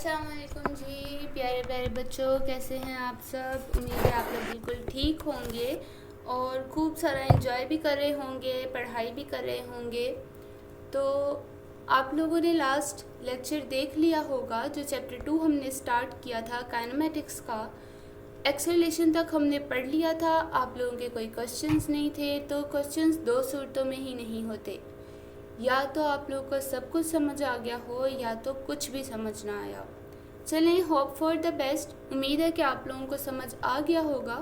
अस्सलाम वालेकुम जी प्यारे प्यारे बच्चों, कैसे हैं आप सब। उम्मीद है आप लोग बिल्कुल ठीक होंगे और खूब सारा एंजॉय भी कर रहे होंगे, पढ़ाई भी कर रहे होंगे। तो आप लोगों ने लास्ट लेक्चर देख लिया होगा जो चैप्टर 2 हमने स्टार्ट किया था काइनेमेटिक्स का। एक्सेलरेशन तक हमने पढ़ लिया था। आप लोगों के कोई क्वेश्चंस नहीं थे, तो क्वेश्चंस दो सूरतों में ही नहीं होते, या तो आप लोगों को सब कुछ समझ आ गया हो या तो कुछ भी समझ ना आया हो। चलें, होप फॉर द बेस्ट। उम्मीद है कि आप लोगों को समझ आ गया होगा,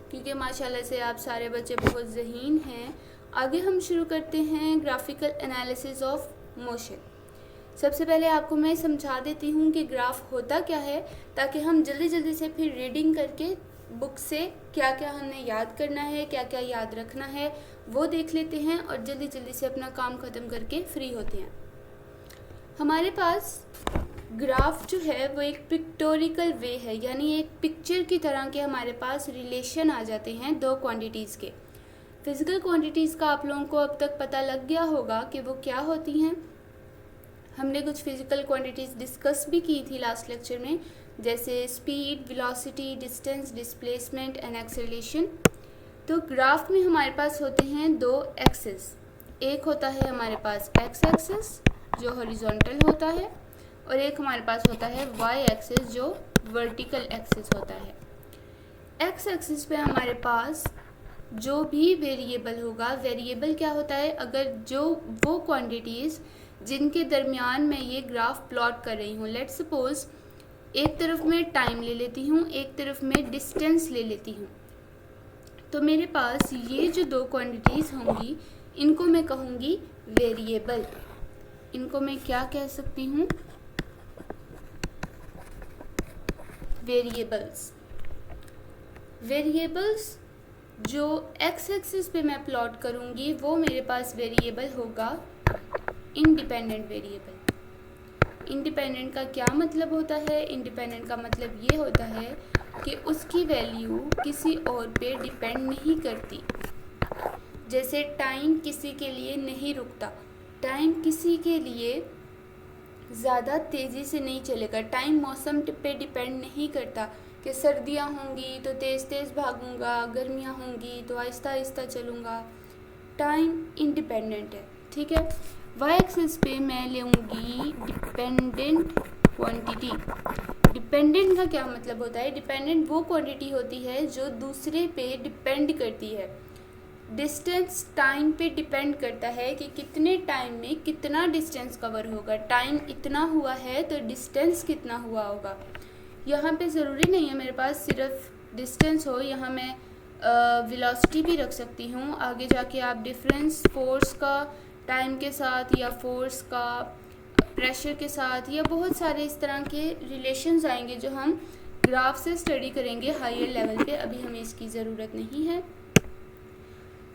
क्योंकि माशाल्लाह से आप सारे बच्चे बहुत ज़हीन हैं। आगे हम शुरू करते हैं ग्राफिकल एनालिसिस ऑफ मोशन। सबसे पहले आपको मैं समझा देती हूँ कि ग्राफ होता क्या है, ताकि हम जल्दी जल्दी से फिर रीडिंग करके बुक से क्या क्या हमने याद करना है, क्या क्या याद रखना है, वो देख लेते हैं और जल्दी जल्दी से अपना काम ख़त्म करके फ्री होते हैं। हमारे पास ग्राफ जो है वो एक पिक्टोरिकल वे है, यानी एक पिक्चर की तरह के हमारे पास रिलेशन आ जाते हैं दो क्वांटिटीज़ के। फिज़िकल क्वांटिटीज़ का आप लोगों को अब तक पता लग गया होगा कि वो क्या होती हैं। हमने कुछ फिज़िकल क्वांटिटीज़ डिस्कस भी की थी लास्ट लेक्चर में, जैसे speed, velocity, distance, displacement and acceleration. तो ग्राफ में हमारे पास होते हैं दो एक्सिस। एक होता है हमारे पास एक्स एक्सिस जो हॉरिजॉन्टल होता है, और एक हमारे पास होता है वाई एक्सिस जो वर्टिकल एक्सिस होता है। एक्स एक्सिस पे हमारे पास जो भी वेरिएबल होगा, वेरिएबल क्या होता है, अगर जो वो क्वांटिटीज़ जिनके दरमियान मैं ये ग्राफ प्लॉट कर रही हूँ, लेट्स सपोज एक तरफ मैं टाइम ले लेती हूँ, एक तरफ मैं डिस्टेंस ले लेती हूँ, तो मेरे पास ये जो दो क्वांटिटीज़ होंगी इनको मैं कहूँगी वेरिएबल। इनको मैं क्या कह सकती हूँ, वेरिएबल्स। वेरिएबल्स जो एक्स एक्सिस पे मैं प्लॉट करूँगी वो मेरे पास वेरिएबल होगा इंडिपेंडेंट वेरिएबल। इंडिपेंडेंट का क्या मतलब होता है? इंडिपेंडेंट का मतलब ये होता है कि उसकी वैल्यू किसी और पे डिपेंड नहीं करती। जैसे टाइम किसी के लिए नहीं रुकता, टाइम किसी के लिए ज़्यादा तेज़ी से नहीं चलेगा। टाइम मौसम पे डिपेंड नहीं करता कि सर्दियाँ होंगी तो तेज़ तेज़ भागूंगा, गर्मियाँ होंगी तो आहिस्ता आहिस्ता चलूँगा। टाइम इंडिपेंडेंट है, ठीक है। वाई एक्सिस पे मैं लूँगी डिपेंडेंट क्वांटिटी। डिपेंडेंट का क्या मतलब होता है? डिपेंडेंट वो क्वांटिटी होती है जो दूसरे पे डिपेंड करती है। डिस्टेंस टाइम पे डिपेंड करता है कि कितने टाइम में कितना डिस्टेंस कवर होगा। टाइम इतना हुआ है तो डिस्टेंस कितना हुआ होगा। यहाँ पे ज़रूरी नहीं है मेरे पास सिर्फ डिस्टेंस हो, यहाँ मैं वेलोसिटी भी रख सकती हूँ। आगे जाके आप डिफरेंस फोर्स का टाइम के साथ, या फोर्स का प्रेशर के साथ, या बहुत सारे इस तरह के रिलेशंस आएंगे जो हम ग्राफ से स्टडी करेंगे हायर लेवल पे। अभी हमें इसकी ज़रूरत नहीं है।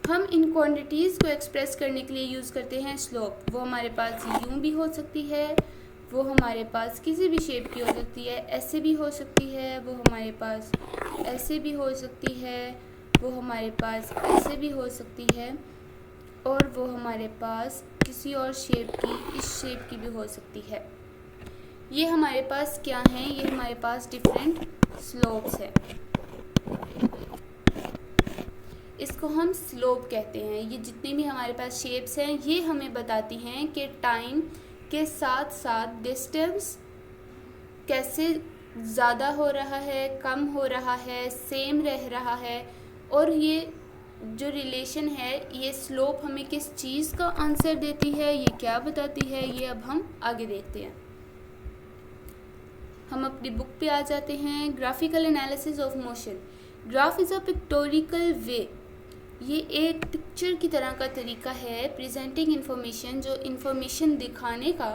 हम इन क्वांटिटीज़ को एक्सप्रेस करने के लिए यूज़ करते हैं स्लोप। वो हमारे पास यूं भी हो सकती है, वो हमारे पास किसी भी शेप की हो सकती है, ऐसे भी हो सकती है, वो हमारे पास ऐसे भी हो सकती है, वो हमारे पास ऐसे भी हो सकती है, और वो हमारे पास किसी और शेप की, इस शेप की भी हो सकती है। ये हमारे पास क्या हैं? ये हमारे पास डिफरेंट स्लोप्स है। इसको हम स्लोप कहते हैं। ये जितनी भी हमारे पास शेप्स हैं ये हमें बताती हैं कि टाइम के साथ साथ डिस्टेंस कैसे ज़्यादा हो रहा है, कम हो रहा है, सेम रह रहा है। और ये जो रिलेशन है, ये स्लोप हमें किस चीज़ का आंसर देती है, ये क्या बताती है, ये अब हम आगे देखते हैं। हम अपनी बुक पे आ जाते हैं। Graphical analysis of motion. Graph is a pictorial way. ये एक पिक्चर की तरह का तरीका है प्रेजेंटिंग इन्फॉर्मेशन, जो इन्फॉर्मेशन दिखाने का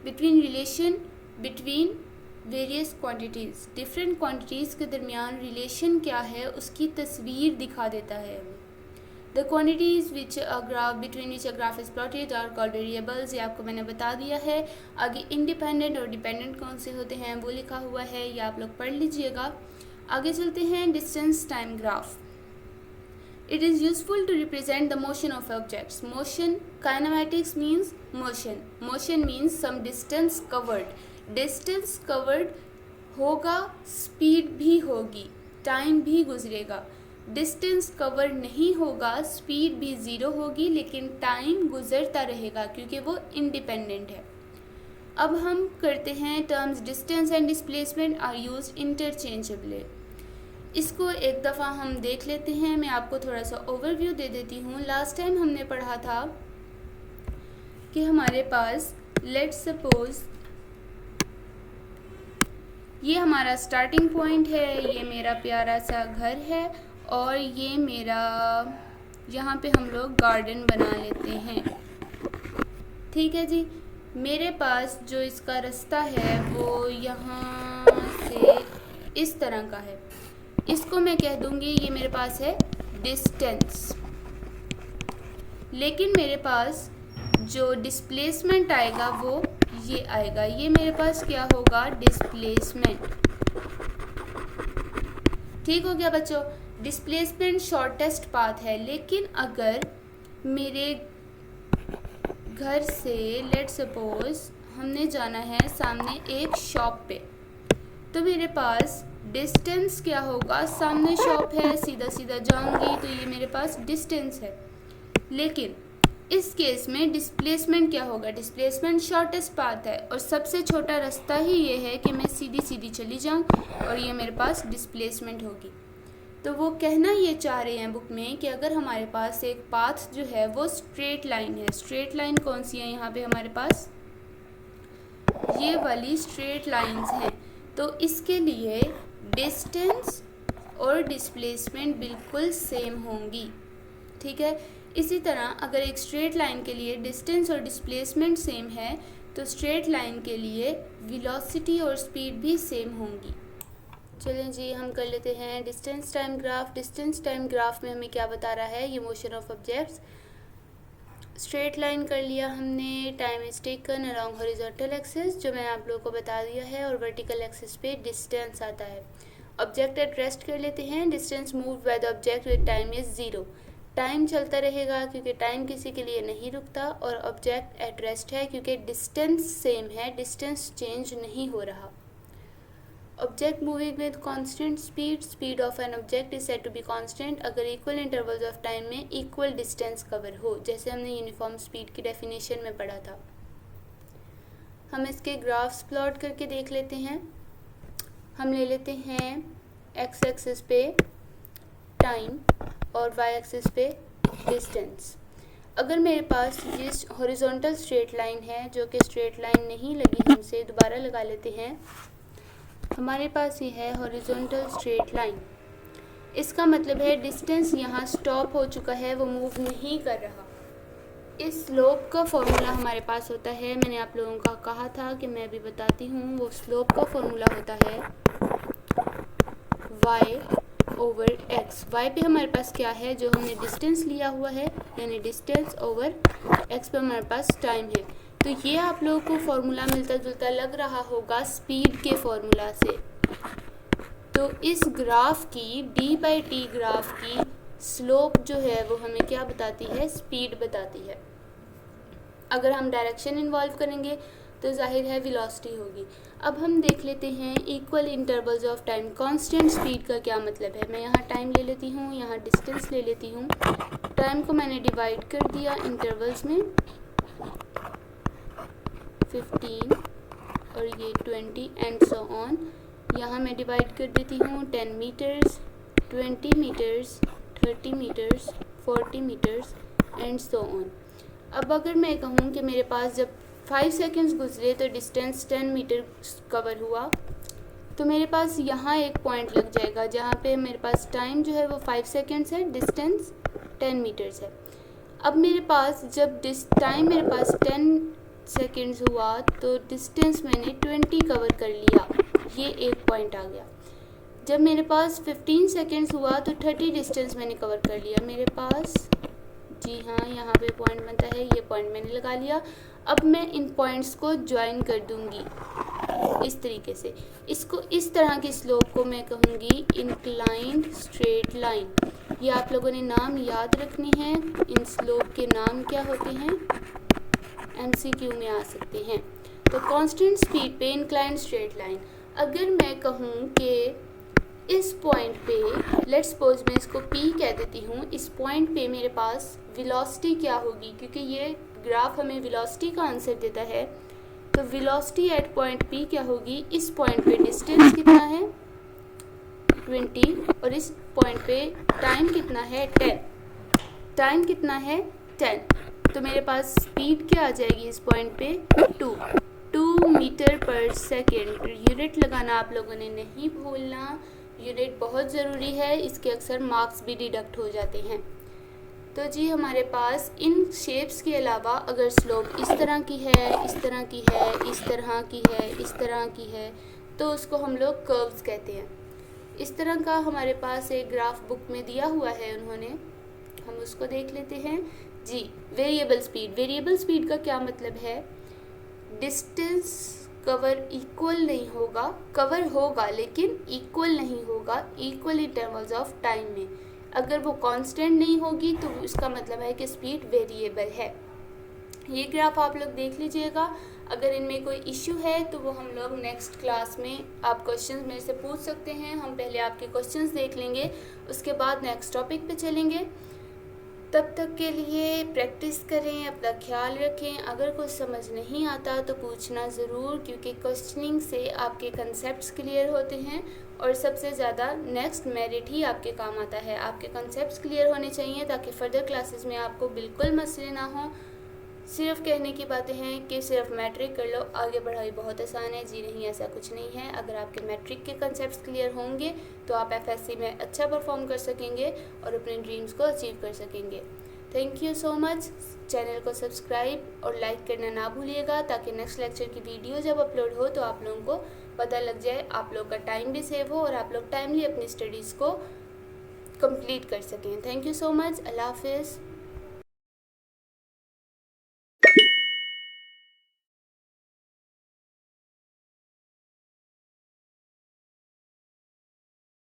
relation between various quantities. Different quantities के दरमियान रिलेशन क्या है उसकी तस्वीर दिखा देता है। The quantities which a graph between which a graph is plotted are called variables. ये आपको मैंने बता दिया है। आगे इंडिपेंडेंट और डिपेंडेंट कौन से होते हैं वो लिखा हुआ है, ये आप लोग पढ़ लीजिएगा। आगे चलते हैं distance time graph. It is useful to represent the motion of objects. Motion, kinematics means motion. Motion means some distance covered. Distance covered होगा, स्पीड भी होगी, टाइम भी गुजरेगा। डिस्टेंस कवर नहीं होगा, स्पीड भी ज़ीरो होगी, लेकिन टाइम गुजरता रहेगा क्योंकि वो इंडिपेंडेंट है। अब हम करते हैं terms distance and displacement are used interchangeably. इसको एक दफ़ा हम देख लेते हैं। मैं आपको थोड़ा सा ओवरव्यू दे देती हूँ। लास्ट टाइम हमने पढ़ा था कि हमारे पास लेट्स सपोज ये हमारा स्टार्टिंग पॉइंट है, ये मेरा प्यारा सा घर है और ये मेरा यहाँ पे हम लोग गार्डन बना लेते हैं। ठीक है जी। मेरे पास जो इसका रास्ता है वो यहाँ से इस तरह का है। इसको मैं कह दूँगी ये मेरे पास है डिस्टेंस। लेकिन मेरे पास जो डिस्प्लेसमेंट आएगा वो ये आएगा। ये मेरे पास क्या होगा? डिस्प्लेसमेंट। ठीक हो गया बच्चों। डिस्प्लेसमेंट शॉर्टेस्ट पाथ है। लेकिन अगर मेरे घर से लेट्स सपोज हमने जाना है सामने एक शॉप पे, तो मेरे पास डिस्टेंस क्या होगा? सामने शॉप है, सीधा सीधा जाऊंगी तो ये मेरे पास डिस्टेंस है। लेकिन इस केस में डिस्प्लेसमेंट क्या होगा? डिस्प्लेसमेंट शॉर्टेस्ट पाथ है और सबसे छोटा रास्ता ही ये है कि मैं सीधी सीधी चली जाऊं और ये मेरे पास डिस्प्लेसमेंट होगी। तो वो कहना ये चाह रहे हैं बुक में कि अगर हमारे पास एक पाथ जो है वो स्ट्रेट लाइन है। स्ट्रेट लाइन कौन सी है? यहाँ पे हमारे पास ये वाली स्ट्रेट लाइंस हैं। तो इसके लिए डिस्टेंस और डिस्प्लेसमेंट बिल्कुल सेम होंगी। ठीक है। इसी तरह अगर एक स्ट्रेट लाइन के लिए डिस्टेंस और डिस्प्लेसमेंट सेम है तो स्ट्रेट लाइन के लिए वेलोसिटी और स्पीड भी सेम होंगी। चलें जी, हम कर लेते हैं distance time graph. Distance time graph में हमें क्या बता रहा है? ये motion of objects. Straight line कर लिया हमने, time is taken along horizontal axis जो मैंने आप लोगों को बता दिया है, और वर्टिकल एक्सिस पे डिस्टेंस आता है। ऑब्जेक्ट एट रेस्ट कर लेते हैं। Distance move by the object with time is 0। Time चलता रहेगा क्योंकि टाइम किसी के लिए नहीं रुकता, और ऑब्जेक्ट एट रेस्ट है क्योंकि डिस्टेंस सेम है, डिस्टेंस चेंज नहीं हो रहा। Object moving with constant speed. Speed of an object is said to be constant अगर इक्वल इंटरवल्स ऑफ टाइम में इक्वल डिस्टेंस कवर हो, जैसे हमने यूनिफॉर्म स्पीड की डेफिनेशन में पढ़ा था। हम इसके ग्राफ्स प्लॉट करके देख लेते हैं। हम ले लेते हैं एक्स एक्सिस पे टाइम और वाई एक्सिस पे डिस्टेंस। अगर मेरे पास ये हॉरिजॉन्टल स्ट्रेट लाइन है, जो कि स्ट्रेट लाइन नहीं लगी हमसे, दोबारा लगा लेते हैं। हमारे पास ये है हॉरिजॉन्टल स्ट्रेट लाइन। इसका मतलब है डिस्टेंस यहाँ स्टॉप हो चुका है, वो मूव नहीं कर रहा। इस स्लोप का फॉर्मूला हमारे पास होता है, मैंने आप लोगों का कहा था कि मैं अभी बताती हूँ। वो स्लोप का फॉर्मूला होता है y ओवर x। y पे हमारे पास क्या है? जो हमने डिस्टेंस लिया हुआ है, यानी डिस्टेंस ओवर x पे हमारे पास टाइम है। तो ये आप लोगों को फॉर्मूला मिलता जुलता लग रहा होगा स्पीड के फॉर्मूला से। तो इस ग्राफ की d/t ग्राफ की स्लोप जो है वो हमें क्या बताती है? स्पीड बताती है। अगर हम डायरेक्शन इन्वॉल्व करेंगे तो जाहिर है वेलोसिटी होगी। अब हम देख लेते हैं equal intervals of time. Constant speed का क्या मतलब है? मैं यहाँ टाइम ले लेती हूँ, यहाँ डिस्टेंस ले लेती हूँ। टाइम को मैंने डिवाइड कर दिया इंटरवल्स में, 15 और ये 20 एंड सो ऑन। यहाँ मैं डिवाइड कर देती हूँ 10 metres, 20 metres, 30 metres, 40 metres and so on. अब अगर मैं कहूँ कि मेरे पास जब 5 सेकेंड्स गुजरे तो डिस्टेंस 10 मीटर कवर हुआ, तो मेरे पास यहाँ एक पॉइंट लग जाएगा जहाँ पे मेरे पास टाइम जो है वो 5 सेकेंड्स है, डिस्टेंस 10 मीटर्स है। अब मेरे पास जब टाइम मेरे पास 10 सेकेंड्स हुआ तो डिस्टेंस मैंने 20 कवर कर लिया, ये एक पॉइंट आ गया। जब मेरे पास 15 सेकेंड्स हुआ तो 30 डिस्टेंस मैंने कवर कर लिया। मेरे पास जी हाँ यहाँ पे पॉइंट बनता है, ये पॉइंट मैंने लगा लिया। अब मैं इन पॉइंट्स को ज्वाइन कर दूंगी इस तरीके से। इसको इस तरह की स्लोप को मैं कहूँगी इंक्लाइंड स्ट्रेट लाइन। ये आप लोगों ने नाम याद रखने हैं। इन स्लोप के नाम क्या होते हैं? MCQ में आ सकते हैं। तो कांस्टेंट स्पीड पे इंक्लाइन स्ट्रेट लाइन, अगर मैं कहूँ कि इस पॉइंट पे, लेट्स सपोज मैं इसको P कह देती हूँ, इस पॉइंट पे मेरे पास वेलोसिटी क्या होगी, क्योंकि ये ग्राफ हमें वेलोसिटी का आंसर देता है, तो वेलोसिटी एट पॉइंट P क्या होगी, इस पॉइंट पे डिस्टेंस कितना है 20 और इस पॉइंट पे टाइम कितना है 10, टाइम कितना है 10, तो मेरे पास स्पीड क्या आ जाएगी इस पॉइंट पे 2 मीटर पर सेकेंड। यूनिट लगाना आप लोगों ने नहीं भूलना, यूनिट बहुत ज़रूरी है, इसके अक्सर मार्क्स भी डिडक्ट हो जाते हैं। तो जी हमारे पास इन शेप्स के अलावा अगर स्लोप इस तरह की है, इस तरह की है, इस तरह की है, इस तरह की है, तो उसको हम लोग कर्व्स कहते हैं। इस तरह का हमारे पास एक ग्राफ बुक में दिया हुआ है उन्होंने, हम उसको देख लेते हैं जी। वेरिएबल स्पीड, वेरिएबल स्पीड का क्या मतलब है, डिस्टेंस कवर इक्वल नहीं होगा, कवर होगा लेकिन इक्वल नहीं होगा, इक्वल इंटरवल्स ऑफ टाइम में। अगर वो कांस्टेंट नहीं होगी तो इसका मतलब है कि स्पीड वेरिएबल है। ये ग्राफ आप लोग देख लीजिएगा, अगर इनमें कोई इश्यू है तो वो हम लोग नेक्स्ट क्लास में आप क्वेश्चंस मेरे से पूछ सकते हैं। हम पहले आपके क्वेश्चंस देख लेंगे, उसके बाद नेक्स्ट टॉपिक पे चलेंगे। तब तक के लिए प्रैक्टिस करें, अपना ख्याल रखें। अगर कुछ समझ नहीं आता तो पूछना ज़रूर, क्योंकि क्वेश्चनिंग से आपके कंसेप्ट्स क्लियर होते हैं और सबसे ज़्यादा नेक्स्ट मेरिट ही आपके काम आता है। आपके कंसेप्ट्स क्लियर होने चाहिए ताकि फ़र्दर क्लासेस में आपको बिल्कुल मसले ना हो। सिर्फ कहने की बातें हैं कि सिर्फ मैट्रिक कर लो, आगे पढ़ाई बहुत आसान है, जी नहीं, ऐसा कुछ नहीं है। अगर आपके मैट्रिक के कंसेप्ट्स क्लियर होंगे तो आप FSC में अच्छा परफॉर्म कर सकेंगे और अपने ड्रीम्स को अचीव कर सकेंगे। Thank you so much. Channel को सब्सक्राइब और लाइक करना ना भूलिएगा, ताकि नेक्स्ट लेक्चर की वीडियो जब अपलोड हो तो आप लोगों को पता लग जाए, आप लोग का टाइम भी सेव हो और आप लोग टाइमली अपनी स्टडीज़ को कंप्लीट कर सकें। Thank you so much. अल्लाह हाफिज़।